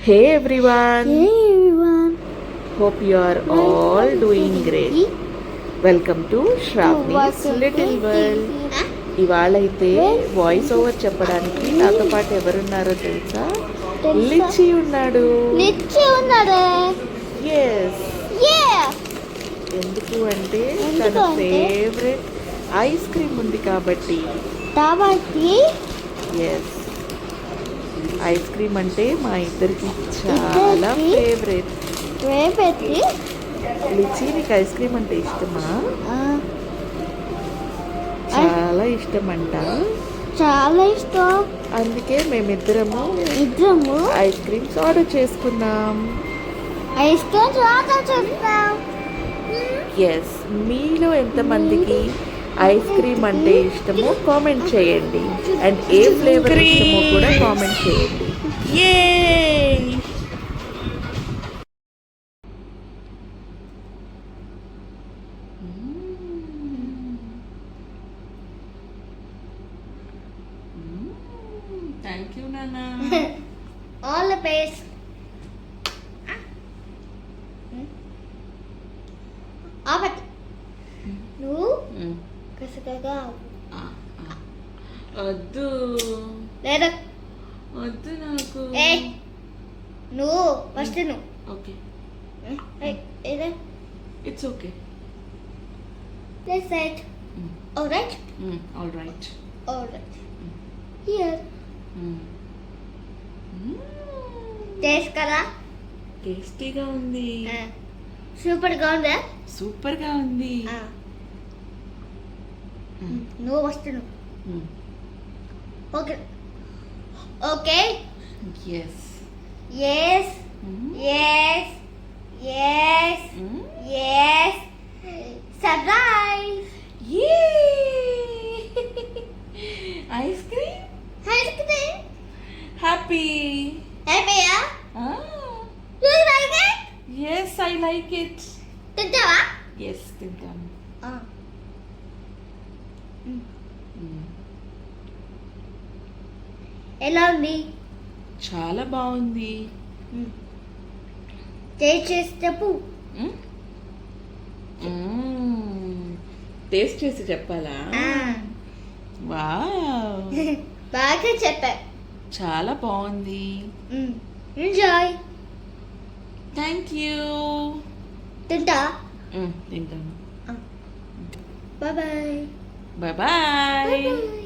Hey everyone, Hey everyone. hope you are all doing great. Welcome to Shravani's little world. ఇవాళైతే voice over చెప్పడానికి నాతో పాటు ఎవరున్నారో తెలుసా? లిచ్చి ఉన్నాడు. ఎస్, ఎందుకు అంటే తన ఫేవరెట్ ఐస్ క్రీమ్ ఉంది కాబట్టి. ఎస్, ఐస్ క్రీమ్ అంటే మా ఇద్దరికి చాలా ఫేవరెట్. లిచి, నీకు ఐస్ క్రీమ్ అంటే ఇష్టమా? చాలా ఇష్టం అంట. చాలా ఇష్టం. అందుకే మేమిద్దరము ఐస్ క్రీమ్స్ ఆర్డర్ చేసుకున్నాం. ఐస్ క్రీమ్స్ ఆర్డర్ చేస్తాం. ఎస్, మీలో ఎంతమందికి ఐస్ క్రీమ్ అంటే ఇష్టమో కామెంట్ చేయండి. అండ్ ఏ ఫ్లేవర్ ఇష్టమో కూడా కామెంట్ చేయండి. థ్యాంక్ యూ నానా. All the best. ఆపత్ నువ్వు కసకగా వద్దు లేదా వద్దు నాకు. ఏ నువ్వు ఫస్ట్ నువ్వు. ఓకే, ఏదే it's okay. Let's set. Alright alright alright. Here taste కదా. టేస్టీగా ఉంది. సూపర్గా ఉందా? సూపర్గా ఉంది. నువ్వు ఫస్ట్ నువ్వు. Okay okay. Yes yes yes yes yes. Surprise. Ice cream. Ice cream. Happy. హ్యాపీయా? You like it? Yes, I like it. తింటావా? ఎస్, తింటాను. ఎలా ఉంది? చాలా బాగుంది. టేస్ట్ చేసి చెప్పు. టేస్ట్ చేసి చెప్పాలా? వావ్, బాగా చెప్పా. చాలా బాగుంది. ఎంజాయ్. Thank you. తింటా. తింటాను. Bye bye. Bye bye.